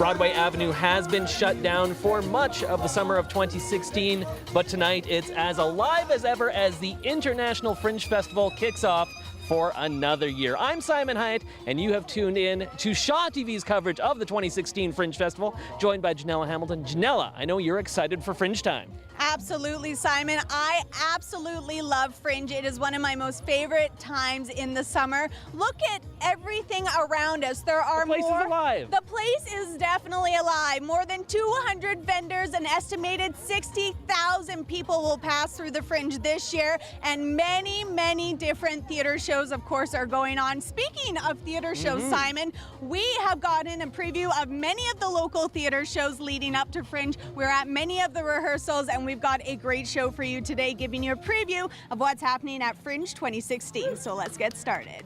Broadway Avenue has been shut down for much of the summer of 2016, but tonight it's as alive as ever as the International Fringe Festival kicks off for another year. I'm Simon Hyatt, and you have tuned in to Shaw TV's coverage of the 2016 Fringe Festival, joined by Janella Hamilton. Janella, I know you're excited for Fringe time. Absolutely, Simon. I absolutely love Fringe. It is one of my most favorite times in the summer. Look at everything around us. There are more. The place is alive. The place is definitely alive. More than 200 vendors, an estimated 60,000 people will pass through the Fringe this year, and many, many different theater shows, of course, are going on. Speaking of theater shows, Simon, we have gotten a preview of many of the local theater shows leading up to Fringe. We're at many of the rehearsals, and we've got a great show for you today, giving you a preview of what's happening at Fringe 2016. So let's get started.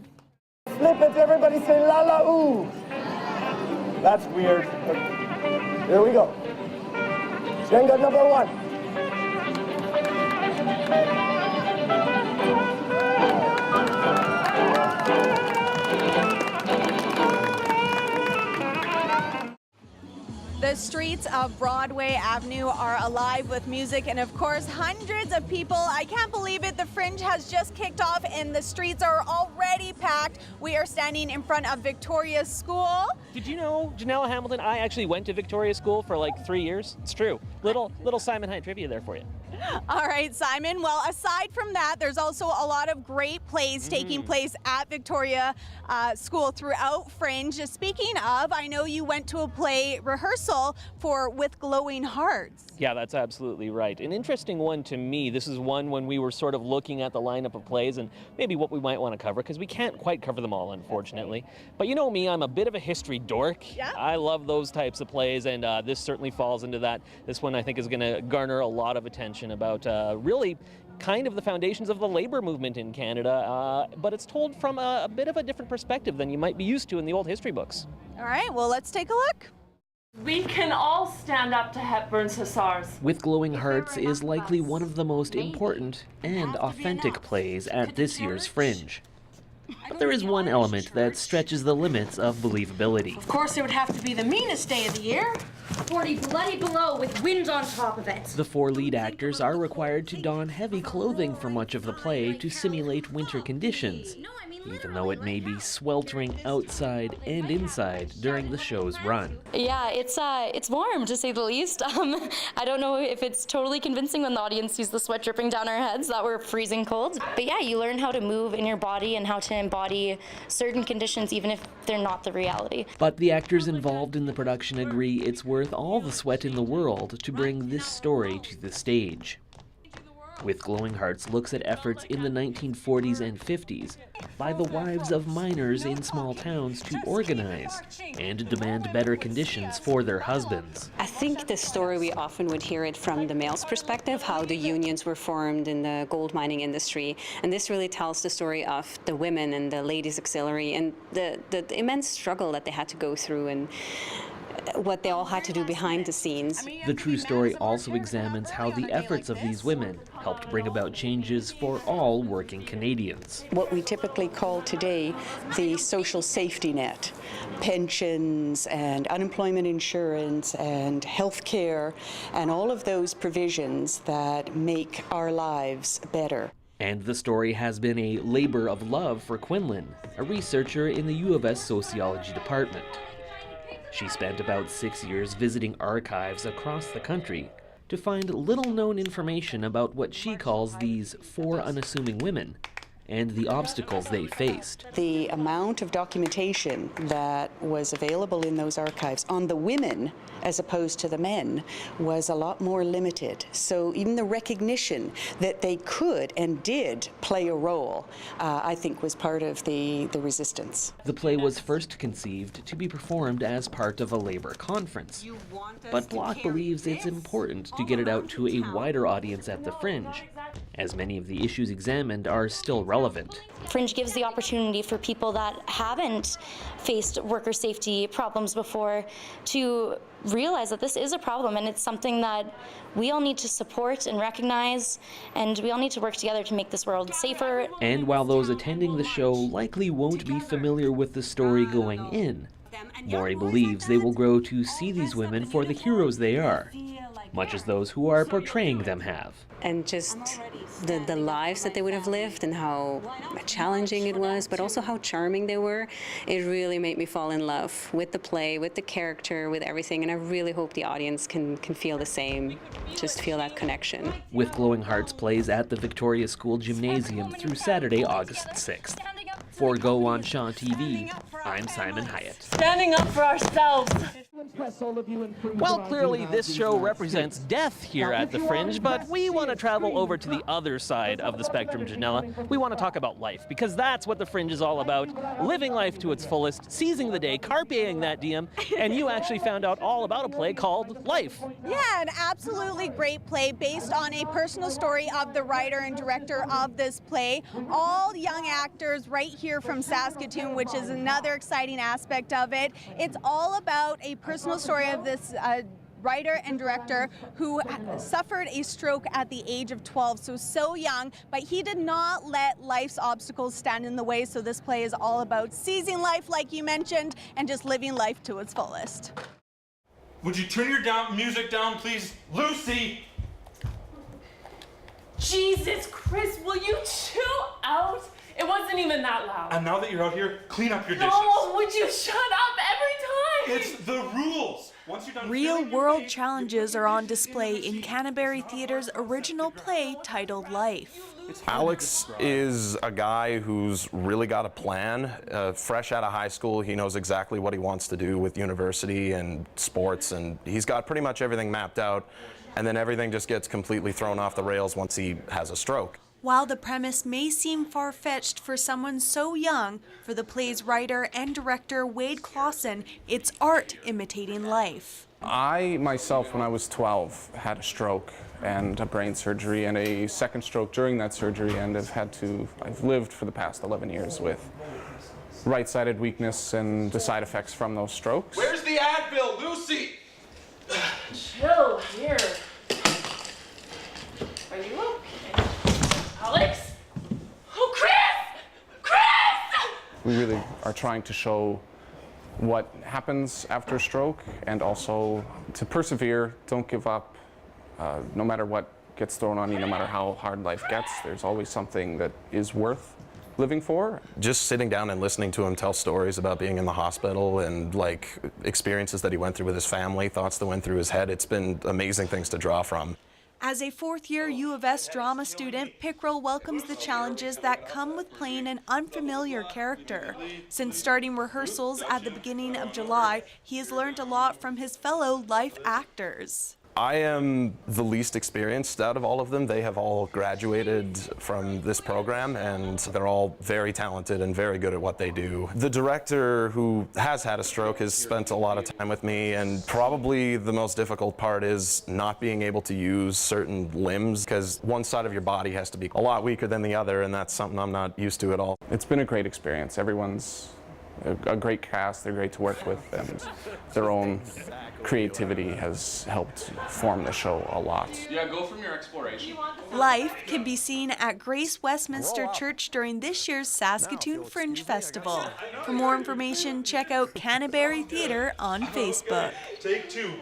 Flip it, everybody say la la ooh. That's weird. Here we go. Jenga number one. The streets of Broadway Avenue are alive with music and, of course, hundreds of people. I can't believe it. The Fringe has just kicked off and the streets are already packed. We are standing in front of Victoria School. Did you know, Janella Hamilton, I actually went to Victoria School for like 3 years. It's true. Little Simon Hyatt trivia there for you. All right, Simon. Well, aside from that, there's also a lot of great plays taking place at Victoria School throughout Fringe. Speaking of, I know you went to a play rehearsal for With Glowing Hearts. Yeah, that's absolutely right. An interesting one to me. This is one when we were sort of looking at the lineup of plays and maybe what we might want to cover, because we can't quite cover them all, unfortunately. But you know me, I'm a bit of a history dork. Yeah. I love those types of plays, and this certainly falls into that. This one, I think, is going to garner a lot of attention about really kind of the foundations of the labor movement in Canada, but it's told from a bit of a different perspective than you might be used to in the old history books. All right, well, let's take a look. We can all stand up to Hepburn's Hussars. With Glowing Hearts is likely one of the most important and authentic plays at this year's Fringe. But there is one element that stretches the limits of believability. Of course, it would have to be the meanest day of the year. 40 bloody below with winds on top of it. The four lead actors are required to don heavy clothing for much of the play to simulate winter conditions, even though it may be sweltering outside and inside during the show's run. Yeah, it's warm, to say the least. I don't know if it's totally convincing when the audience sees the sweat dripping down our heads that we're freezing cold. But yeah, you learn how to move in your body and how to embody certain conditions even if they're not the reality. But the actors involved in the production agree it's worth all the sweat in the world to bring this story to the stage. With Glowing Hearts looks at efforts in the 1940s and 50s by the wives of miners in small towns to organize and demand better conditions for their husbands. I think the story, we often would hear it from the male's perspective, how the unions were formed in the gold mining industry. And this really tells the story of the women and the ladies' auxiliary and the immense struggle that they had to go through and what they all had to do behind the scenes. The true story also examines how the efforts of these women helped bring about changes for all working Canadians. What we typically call today the social safety net, pensions and unemployment insurance and health care and all of those provisions that make our lives better. And the story has been a labor of love for Quinlan, a researcher in the U of S sociology department. She spent about 6 years visiting archives across the country to find little-known information about what she calls these four unassuming women and the obstacles they faced. The amount of documentation that was available in those archives on the women as opposed to the men was a lot more limited. So even the recognition that they could and did play a role, I think was part of the resistance. The play was first conceived to be performed as part of a labor conference, but Block believes it's important to get it out to a wider audience at the Fringe, as many of the issues examined are still relevant. Fringe gives the opportunity for people that haven't faced worker safety problems before to realize that this is a problem and it's something that we all need to support and recognize, and we all need to work together to make this world safer. And while those attending the show likely won't be familiar with the story going in, Maury believes they will grow to see these women for the heroes they are, much as those who are portraying them have. And just the lives that they would have lived and how challenging it was, but also how charming they were, it really made me fall in love with the play, with the character, with everything, and I really hope the audience can feel the same, just feel that connection. With Glowing Hearts plays at the Victoria School Gymnasium through Saturday, August 6th. For Go On Shaw TV, I'm Simon Hyatt. Standing up for ourselves. Well, clearly this show represents death here at the Fringe, but we want to travel over to the other side of the spectrum, Janella. We want to talk about life, because that's what the Fringe is all about. Living life to its fullest, seizing the day, carpeing that diem, and you actually found out all about a play called Life. Yeah, an absolutely great play based on a personal story of the writer and director of this play. All young actors right here from Saskatoon, which is another exciting aspect of it. It's all about a personal story of this writer and director who suffered a stroke at the age of 12, so young, but he did not let life's obstacles stand in the way, so this play is all about seizing life, like you mentioned, and just living life to its fullest. Would you turn your music down, please? Lucy! Jesus Chris, will you chill out? It wasn't even that loud. And now that you're out here, clean up your dishes. No, would you shut up every time? It's the rules. Once you're done Real-world challenges are on display in Canterbury Theatre's original play titled Life. Alex is a guy who's really got a plan. Fresh out of high school, he knows exactly what he wants to do with university and sports, and he's got pretty much everything mapped out, and then everything just gets completely thrown off the rails once he has a stroke. While the premise may seem far-fetched for someone so young, for the play's writer and director Wade Clausen, it's art imitating life. I myself, when I was 12, had a stroke and a brain surgery and a second stroke during that surgery, and I've lived for the past 11 years with right-sided weakness and the side effects from those strokes. Where's the Advil, Lucy? Chill here. Are you okay? Alex? Oh, Chris! Chris! We really are trying to show what happens after a stroke, and also to persevere, don't give up. No matter what gets thrown on you, no matter how hard life gets, there's always something that is worth living for. Just sitting down and listening to him tell stories about being in the hospital and like experiences that he went through with his family, thoughts that went through his head, it's been amazing things to draw from. As a fourth-year U of S drama student, Pickrell welcomes the challenges that come with playing an unfamiliar character. Since starting rehearsals at the beginning of July, he has learned a lot from his fellow life actors. I am the least experienced out of all of them. They have all graduated from this program, and they're all very talented and very good at what they do. The director, who has had a stroke, has spent a lot of time with me, and probably the most difficult part is not being able to use certain limbs, because one side of your body has to be a lot weaker than the other, and that's something I'm not used to at all. It's been a great experience. Everyone's a great cast, they're great to work with, and their own creativity has helped form the show a lot. Yeah, go from your exploration. Life can be seen at Grace Westminster Church during this year's Saskatoon Fringe Festival. For more information, check out Canterbury Theatre on Facebook. Take two.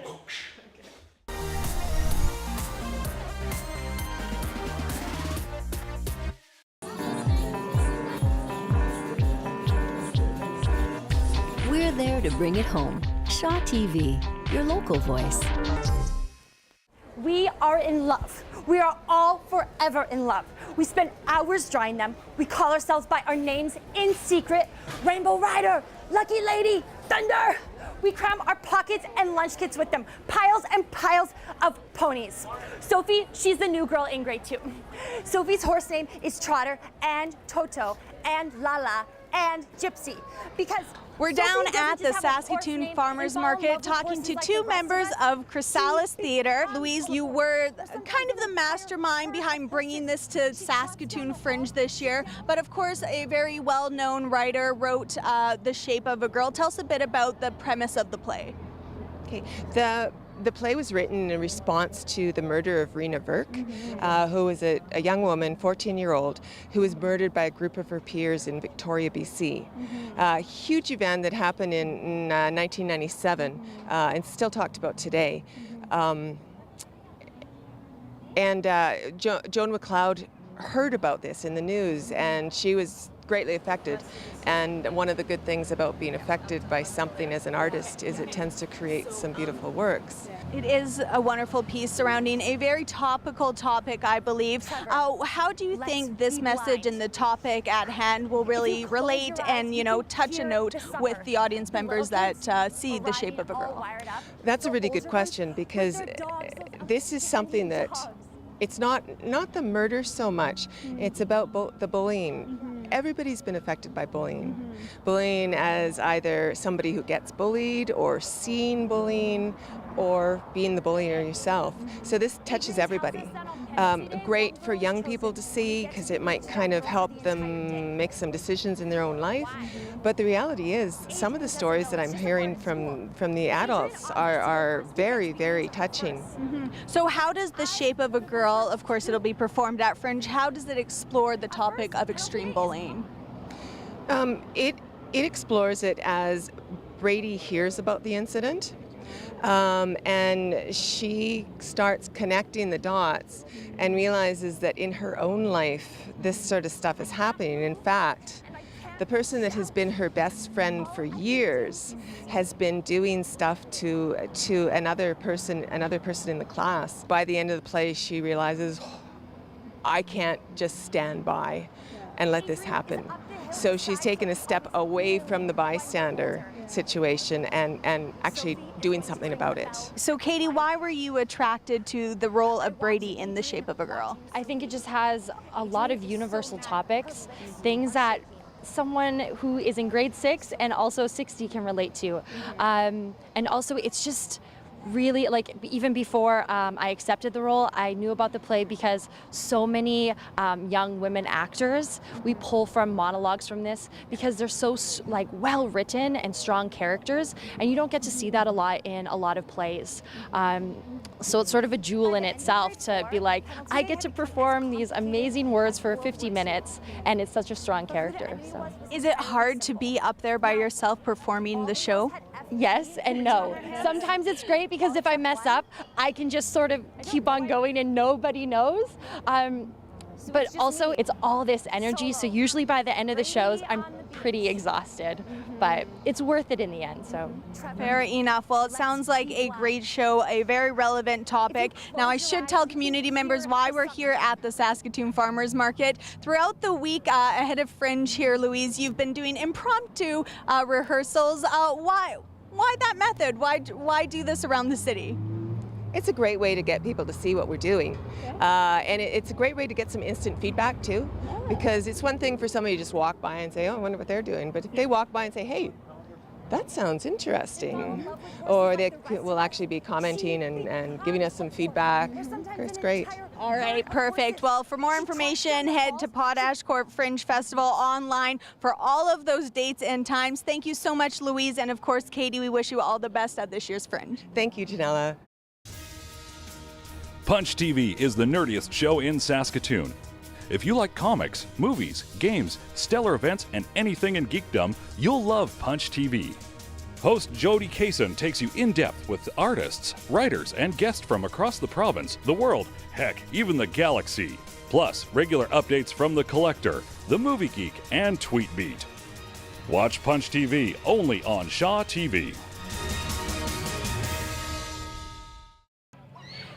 We're there to bring it home. Shaw TV, your local voice. We are in love. We are all forever in love. We spend hours drawing them. We call ourselves by our names in secret. Rainbow Rider, Lucky Lady, Thunder. We cram our pockets and lunch kits with them. Piles and piles of ponies. Sophie, she's the new girl in grade 2. Sophie's horse name is Trotter and Toto and Lala and Gypsy, because we're down at the Saskatoon Farmers Market talking to two members of Chrysalis Theatre. Louise, you were kind of the mastermind behind bringing this to Saskatoon Fringe this year, but of course a very well-known writer wrote The Shape of a Girl. Tell us a bit about the premise of the play. Okay, the The play was written in response to the murder of Rena Verk, who was a young woman, 14-year-old, who was murdered by a group of her peers in Victoria, BC. A huge event that happened in 1997 and still talked about today. Joan McLeod heard about this in the news, and she was greatly affected. And one of the good things about being affected by something as an artist is it tends to create some beautiful works. It is a wonderful piece surrounding a very topical topic, I believe. How do you think this message and the topic at hand will really relate and, touch a note with the audience members that see The Shape of a Girl? That's a really good question, because this is something that it's not the murder so much. It's about the bullying. Everybody's been affected by bullying. Bullying as either somebody who gets bullied or seeing bullying or being the bullier yourself. So this touches everybody. Great for young people to see, because it might kind of help them make some decisions in their own life. But the reality is, some of the stories that I'm hearing from the adults are very, very touching. So how does The Shape of a Girl, of course it'll be performed at Fringe, how does it explore the topic of extreme bullying? It explores it as Brady hears about the incident. And she starts connecting the dots and realizes that in her own life, this sort of stuff is happening. In fact, the person that has been her best friend for years has been doing stuff to another person in the class. By the end of the play, she realizes, I can't just stand by and let this happen. So she's taken a step away from the bystander situation and actually doing something about it. So Katie, why were you attracted to the role of Brady in The Shape of a Girl? I think it just has a lot of universal topics, things that someone who is in grade 6 and also 60 can relate to. And also it's just really, like, even before I accepted the role, I knew about the play because so many young women actors, we pull from monologues from this because they're so well written and strong characters, and you don't get to see that a lot in a lot of plays. So it's sort of a jewel in itself to be like, I get to perform these amazing words for 50 minutes, and it's such a strong character. So. Is it hard to be up there by yourself performing the show? Yes and no. Sometimes it's great because if I mess up, I can just sort of keep on going and nobody knows. But also it's all this energy, so usually by the end of the shows, I'm pretty exhausted, but it's worth it in the end. So fair enough. Well, it sounds like a great show, a very relevant topic. Now, I should tell community members why we're here at the Saskatoon Farmers Market. Throughout the week ahead of Fringe here, Louise, you've been doing impromptu rehearsals. Why that method? Why do this around the city? It's a great way to get people to see what we're doing. And it's a great way to get some instant feedback too, because it's one thing for somebody to just walk by and say, oh, I wonder what they're doing. But if they walk by and say, hey, that sounds interesting, or they will actually be commenting and giving us some feedback, it's great. All right, perfect. Well, for more information, head to Potash Corp Fringe Festival online for all of those dates and times. Thank you so much, Louise. And of course, Katie, we wish you all the best at this year's Fringe. Thank you, Janella. Punch TV is the nerdiest show in Saskatoon. If you like comics, movies, games, stellar events, and anything in geekdom, you'll love Punch TV. Host Jody Kaysen takes you in depth with artists, writers, and guests from across the province, the world, heck, even the galaxy. Plus, regular updates from The Collector, The Movie Geek, and Tweetbeat. Watch Punch TV only on Shaw TV.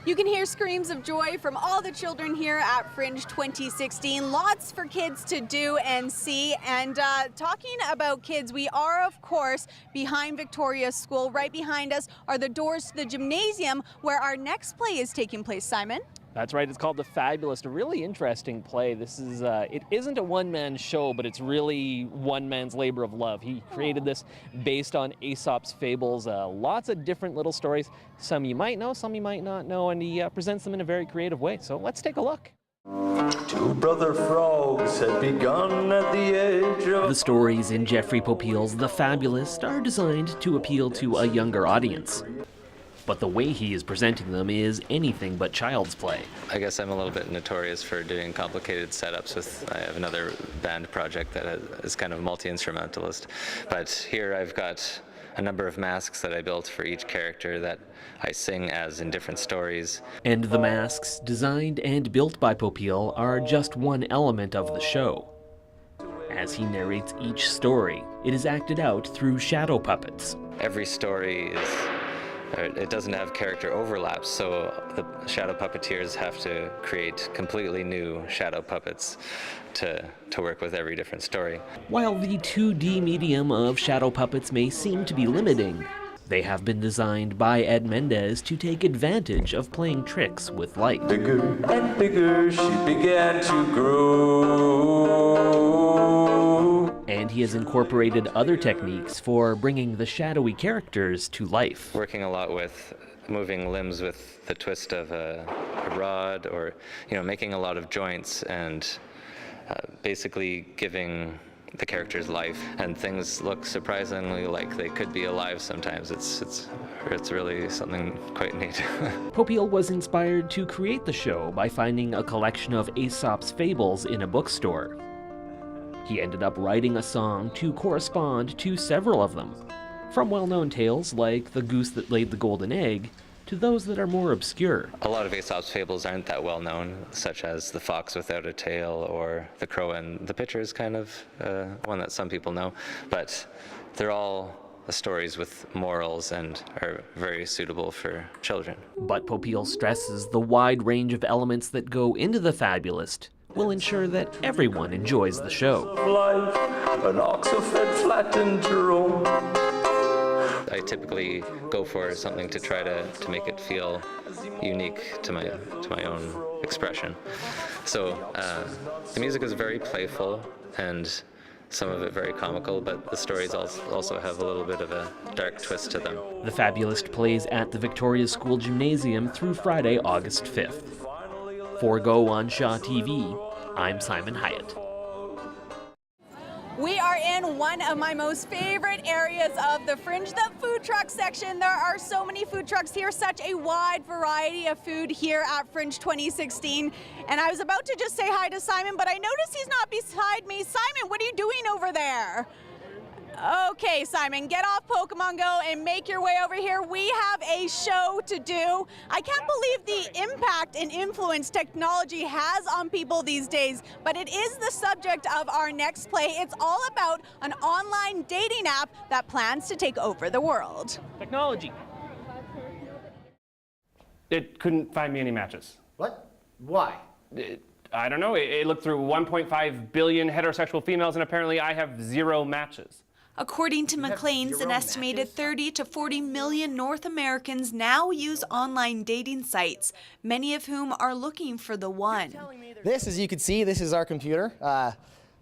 You can hear screams of joy from all the children here at Fringe 2016. Lots for kids to do and see. And talking about kids, we are, of course, behind Victoria School. Right behind us are the doors to the gymnasium where our next play is taking place, Simon. That's right, it's called The Fabulist, a really interesting play. This is, it isn't a one-man show, but it's really one man's labor of love. He created this based on Aesop's fables, lots of different little stories. Some you might know, some you might not know, and he presents them in a very creative way. So let's take a look. Two brother frogs had begun at the age of... The stories in Jeffrey Popeil's The Fabulist are designed to appeal to a younger audience. but the way he is presenting them is anything but child's play. I guess I'm a little bit notorious for doing complicated setups. I have another band project that is kind of multi-instrumentalist, but here I've got a number of masks that I built for each character that I sing as in different stories. And the masks, designed and built by Popeil, are just one element of the show. As he narrates each story, it is acted out through shadow puppets. Every story it doesn't have character overlaps, so the shadow puppeteers have to create completely new shadow puppets to work with every different story. While the 2D medium of shadow puppets may seem to be limiting, they have been designed by Ed Mendez to take advantage of playing tricks with light. Bigger and bigger she began to grow. And he has incorporated other techniques for bringing the shadowy characters to life. Working a lot with moving limbs with the twist of a rod, or making a lot of joints and basically giving the characters life, and things look surprisingly like they could be alive sometimes. It's really something quite neat. Popeil was inspired to create the show by finding a collection of Aesop's fables in a bookstore. He ended up writing a song to correspond to several of them, from well-known tales like The Goose That Laid the Golden Egg to those that are more obscure. A lot of Aesop's fables aren't that well known, such as The Fox Without a Tail or The Crow and the Pitcher is kind of one that some people know, but they're all stories with morals and are very suitable for children. But Popeil stresses the wide range of elements that go into the Fabulist will ensure that everyone enjoys the show. An ox fed flat into Rome. I typically go for something to try to make it feel unique to my own expression. So the music is very playful and some of it very comical, but the stories also have a little bit of a dark twist to them. The Fabulist plays at the Victoria School Gymnasium through Friday, August 5th. For Go on Shaw TV, I'm Simon Hyatt. We are in one of my most favorite areas of the Fringe, the food truck section. There are so many food trucks here, such a wide variety of food here at Fringe 2016. And I was about to just say hi to Simon, but I noticed he's not beside me. Simon, what are you doing over there? Okay, Simon, get off Pokemon Go and make your way over here. We have a show to do. I can't believe the impact and influence technology has on people these days, but it is the subject of our next play. It's all about an online dating app that plans to take over the world. Technology. It couldn't find me any matches. What? Why? I don't know. It looked through 1.5 billion heterosexual females, and apparently I have 0 matches. According to Maclean's, an estimated 30 to 40 million North Americans now use online dating sites, many of whom are looking for the one. This, as you can see, this is our computer.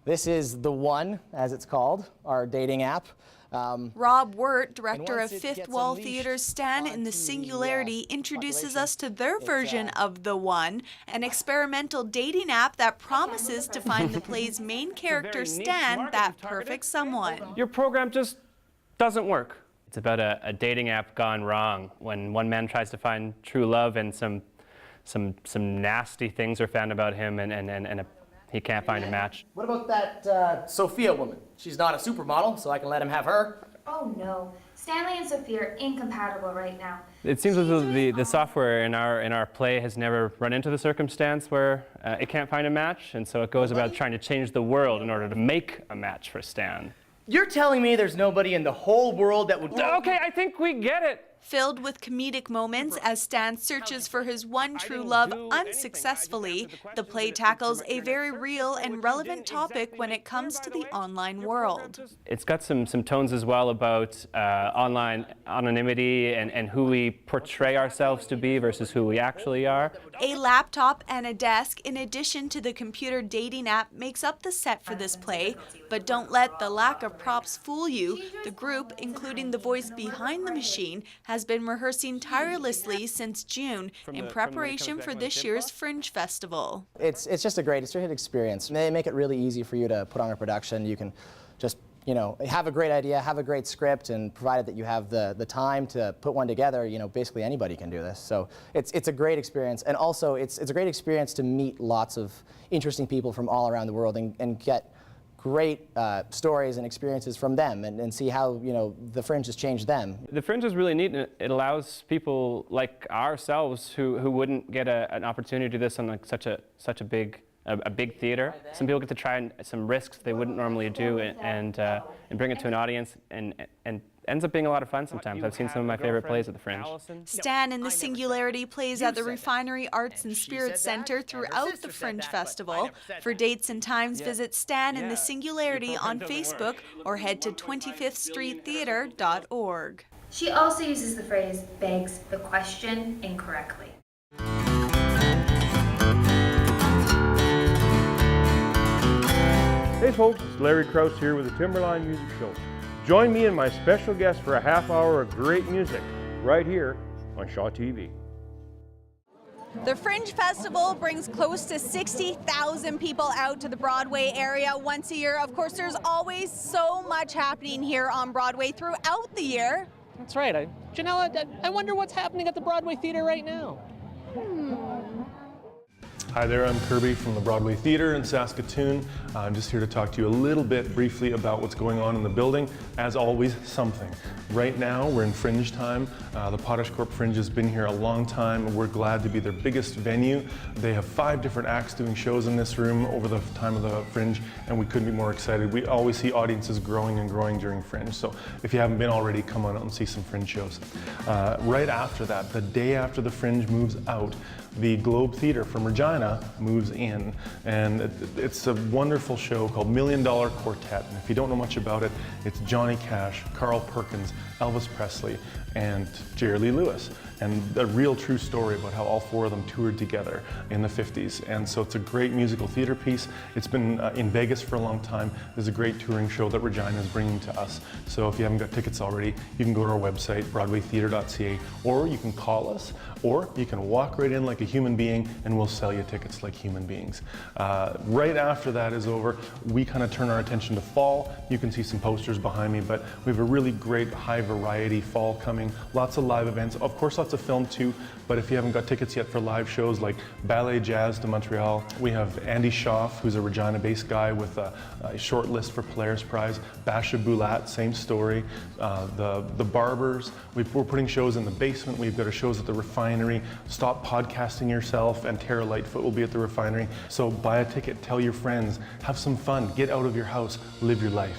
This is the One, as it's called, our dating app. Rob Wirt, director of Fifth Wall Theater's Stand in the Singularity, introduces us to their version of The One, an experimental dating app that promises to find the play's main character, Stan, that perfect someone. Your program just doesn't work. It's about a dating app gone wrong, when one man tries to find true love and some nasty things are found about him and he can't find a match. What about that Sophia woman? She's not a supermodel, so I can let him have her. Oh no, Stanley and Sophia are incompatible right now. It seems as though the software in our play has never run into the circumstance where it can't find a match, and so it goes about trying to change the world in order to make a match for Stan. You're telling me there's nobody in the whole world that would... Okay, I think we get it. Filled with comedic moments as Stan searches for his one true love unsuccessfully, the play tackles a very real and relevant topic when it comes to the online world. It's got some tones as well about online anonymity and who we portray ourselves to be versus who we actually are. A laptop and a desk, in addition to the computer dating app, makes up the set for this play. But don't let the lack of props fool you. The group, including the voice behind the machine, has been rehearsing tirelessly since June in preparation for this year's Fringe Festival. It's just a great experience. They make it really easy for you to put on a production. You can just you know, have a great idea, have a great script, and provided that you have the time to put one together, you know, basically anybody can do this. So it's a great experience, and also it's a great experience to meet lots of interesting people from all around the world and get great stories and experiences from them and see how, you know, the Fringe has changed them. The Fringe is really neat, and it allows people like ourselves who wouldn't get an opportunity to do this on like such a big theater. Some people get to try some risks they wouldn't normally do and bring it to an audience, and ends up being a lot of fun sometimes. I've seen some of my favorite plays at the Fringe. Stan and the Singularity plays at the Refinery Arts and Spirits Center throughout the Fringe Festival. For dates and times, visit Stan and the Singularity on Facebook or head to 25thstreettheater.org. She also uses the phrase begs the question incorrectly. Hey folks, it's Larry Krause here with the Timberline Music Show. Join me and my special guest for a half hour of great music right here on Shaw TV. The Fringe Festival brings close to 60,000 people out to the Broadway area once a year. Of course, there's always so much happening here on Broadway throughout the year. That's right. Janella, I wonder what's happening at the Broadway Theater right now. Hi there, I'm Kirby from the Broadway Theater in Saskatoon. I'm just here to talk to you a little bit briefly about what's going on in the building. As always, something. Right now, we're in Fringe time. The Potash Corp Fringe has been here a long time. We're glad to be their biggest venue. They have 5 different acts doing shows in this room over the time of the Fringe, and we couldn't be more excited. We always see audiences growing and growing during Fringe, so if you haven't been already, come on out and see some Fringe shows. Right after that, the day after the Fringe moves out, the Globe Theater from Regina moves in, and it's a wonderful show called $1 Million Quartet. And if you don't know much about it, it's Johnny Cash, Carl Perkins, Elvis Presley, and Jerry Lee Lewis. And a real true story about how all 4 of them toured together in the 50s. And so it's a great musical theater piece. It's been in Vegas for a long time. There's a great touring show that Regina is bringing to us. So if you haven't got tickets already, you can go to our website, broadwaytheater.ca, or you can call us, or you can walk right in like a human being and we'll sell you tickets like human beings. Right after that is over, we kind of turn our attention to fall. You can see some posters behind me, but we have a really great high variety fall coming. Lots of live events. Of course, lots of film too, but if you haven't got tickets yet for live shows like Ballet Jazz de Montreal, we have Andy Schaaf, who's a Regina-based guy with a short list for Polaris Prize. Basha Bulat, same story. The Barbers, we're putting shows in the basement. We've got shows at the Refinery. Stop Podcasting Yourself, and Tara Lightfoot will be at the Refinery. So buy a ticket, tell your friends, have some fun, get out of your house, live your life.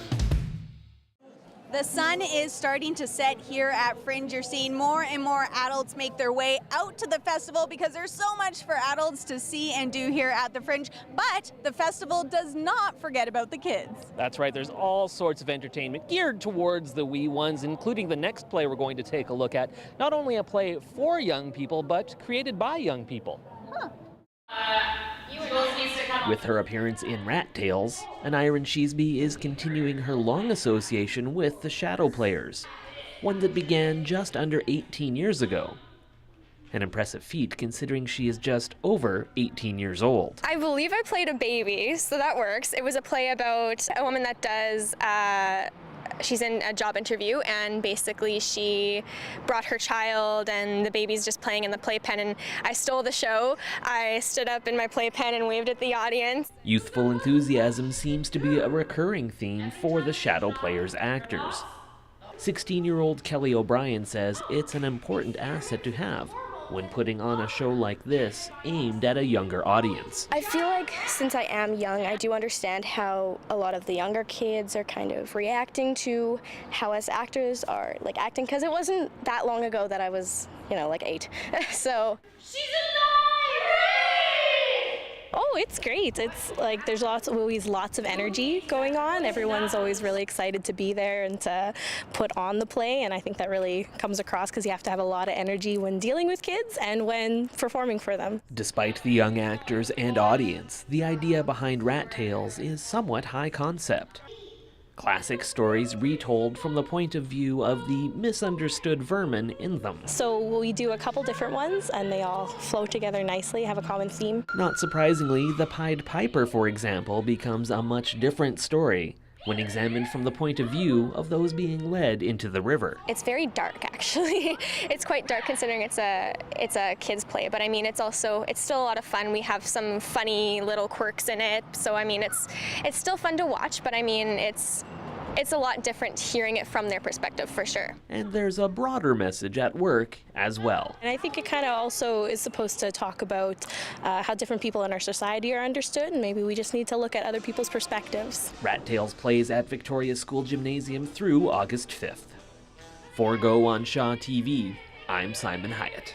The sun is starting to set here at Fringe. You're seeing more and more adults make their way out to the festival because there's so much for adults to see and do here at the Fringe. But the festival does not forget about the kids. That's right, there's all sorts of entertainment geared towards the wee ones, including the next play we're going to take a look at. Not only a play for young people, but created by young people. With her appearance in Rat Tales, Aniron Sheesby is continuing her long association with the Shadow Players, one that began just under 18 years ago. An impressive feat considering she is just over 18 years old. I believe I played a baby, so that works. It was a play about a woman that does she's in a job interview, and basically she brought her child and the baby's just playing in the playpen, and I stole the show. I stood up in my playpen and waved at the audience. Youthful enthusiasm seems to be a recurring theme for the Shadow Players actors. 16-year-old Kelly O'Brien says it's an important asset to have when putting on a show like this aimed at a younger audience. I feel like since I am young, I do understand how a lot of the younger kids are kind of reacting to how us actors are like acting, because it wasn't that long ago that I was, like 8. So. She's alive! Oh, it's great. It's like there's always lots of energy going on. Everyone's always really excited to be there and to put on the play, and I think that really comes across because you have to have a lot of energy when dealing with kids and when performing for them. Despite the young actors and audience, the idea behind Rat Tales is somewhat high concept. Classic stories retold from the point of view of the misunderstood vermin in them. So we do a couple different ones, and they all flow together nicely, have a common theme. Not surprisingly, the Pied Piper, for example, becomes a much different story when examined from the point of view of those being led into the river. It's very dark, actually. It's quite dark considering it's a kids play, but I mean it's still a lot of fun. We have some funny little quirks in it, so I mean it's still fun to watch, but I mean it's a lot different hearing it from their perspective for sure. And there's a broader message at work as well. And I think it kind of also is supposed to talk about how different people in our society are understood, and maybe we just need to look at other people's perspectives. Rat Tails plays at Victoria School Gymnasium through August 5th. For Go on Shaw TV, I'm Simon Hyatt.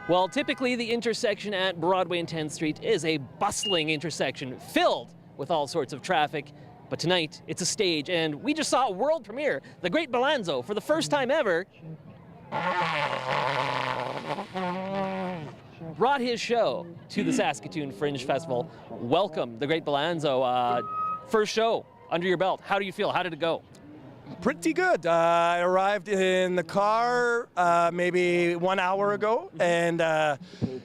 Well, typically the intersection at Broadway and 10th Street is a bustling intersection filled with all sorts of traffic. But tonight, it's a stage, and we just saw a world premiere. The Great Balanzo, for the first time ever, brought his show to the Saskatoon Fringe Festival. Welcome, The Great Balanzo. First show under your belt. How do you feel? How did it go? Pretty good. I arrived in the car maybe 1 hour ago and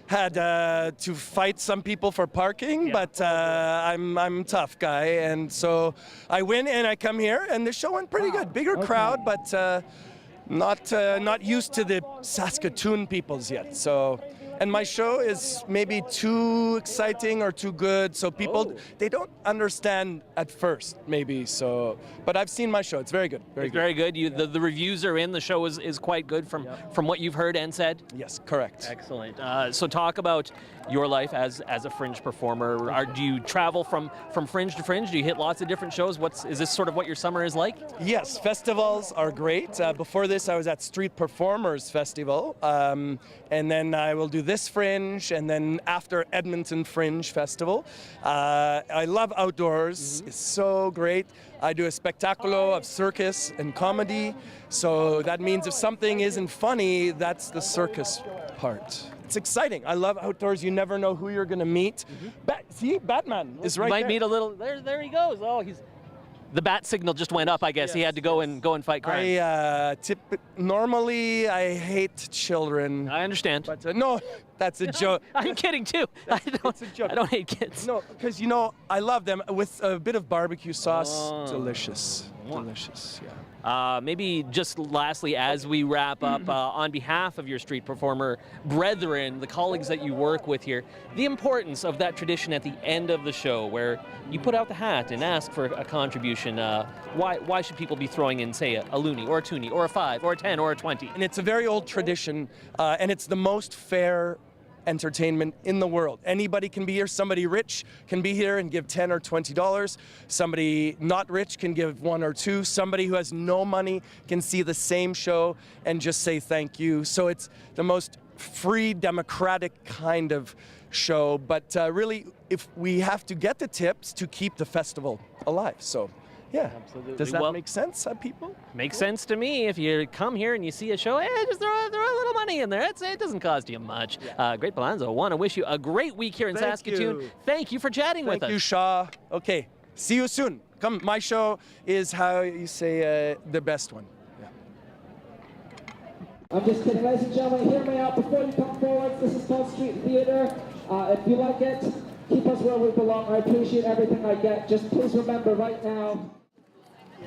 had to fight some people for parking, but I'm a tough guy, and so I win and I come here, and the show went pretty good. Bigger crowd, but not used to the Saskatoon peoples yet. So. And my show is maybe too exciting or too good, so people, they don't understand at first, maybe, so. But I've seen my show, it's very good, very good. Very good. The reviews are in, the show is quite good from what you've heard and said? Yes, correct. Excellent. So talk about your life as a Fringe performer. Do you travel from Fringe to Fringe? Do you hit lots of different shows? Is this sort of what your summer is like? Yes, festivals are great. Before this, I was at Street Performers Festival, and then I will do this Fringe, and then after Edmonton Fringe Festival. I love outdoors. It's so great. I do a spectaculo of circus and comedy, so that means if something isn't funny, that's the circus part. It's exciting. I love outdoors. You never know who you're going to meet. See, Batman is right there. You might meet a little. There he goes. Oh, the bat signal just went up, I guess. Yes. He had to go and fight crime. Normally, I hate children. I understand. But no, that's a joke. I'm kidding too. It's a joke. I don't hate kids. No, because I love them with a bit of barbecue sauce. Delicious. Delicious, yeah. Maybe just lastly, as we wrap up, on behalf of your street performer brethren, the colleagues that you work with here, the importance of that tradition at the end of the show where you put out the hat and ask for a contribution. Why should people be throwing in, say, a loonie or a toonie or a 5 or a 10 or a 20? And it's a very old tradition, and it's the most fair entertainment in the world. Anybody can be here. Somebody rich can be here and give $10 or $20. Somebody not rich can give $1 or $2. Somebody who has no money can see the same show and just say thank you. So it's the most free, democratic kind of show. But really, if we have to get the tips to keep the festival alive. So. Yeah, absolutely. Does that make sense, people? Makes sense to me. If you come here and you see a show, just throw a little money in there. It doesn't cost you much. Yeah. Great Balanzo, want to wish you a great week here in Saskatoon. Thank you for chatting with us. Thank you, Shaw. Okay, see you soon. Come, my show is how you say the best one. Yeah. I'm just kidding, ladies and gentlemen. Hear me out before you come forward. This is called Street Theater. If you like it, keep us where we belong. I appreciate everything I get. Just please remember right now.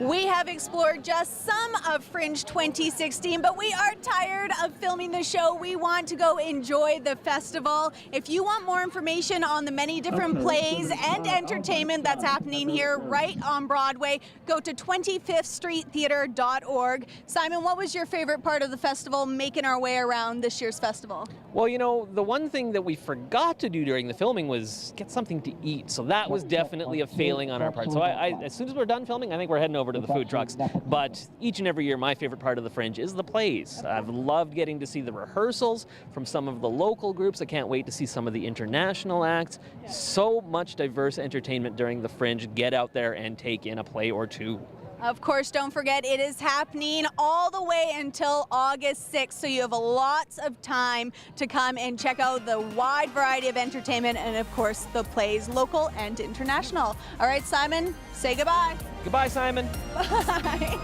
We have explored just some of Fringe 2016, but we are tired of filming the show. We want to go enjoy the festival. If you want more information on the many different plays and entertainment that's happening here right on Broadway, go to 25thstreettheater.org. Simon, what was your favorite part of the festival making our way around this year's festival? Well, the one thing that we forgot to do during the filming was get something to eat. So that was definitely a failing on our part. So as soon as we're done filming, I think we're heading over to the food trucks. But each and every year, my favorite part of the Fringe is the plays. I've loved getting to see the rehearsals from some of the local groups. I can't wait to see some of the international acts. So much diverse entertainment during the Fringe. Get out there and take in a play or two. Of course, don't forget, it is happening all the way until August 6th, so you have lots of time to come and check out the wide variety of entertainment and, of course, the plays, local and international. All right, Simon, say goodbye. Goodbye, Simon. Bye.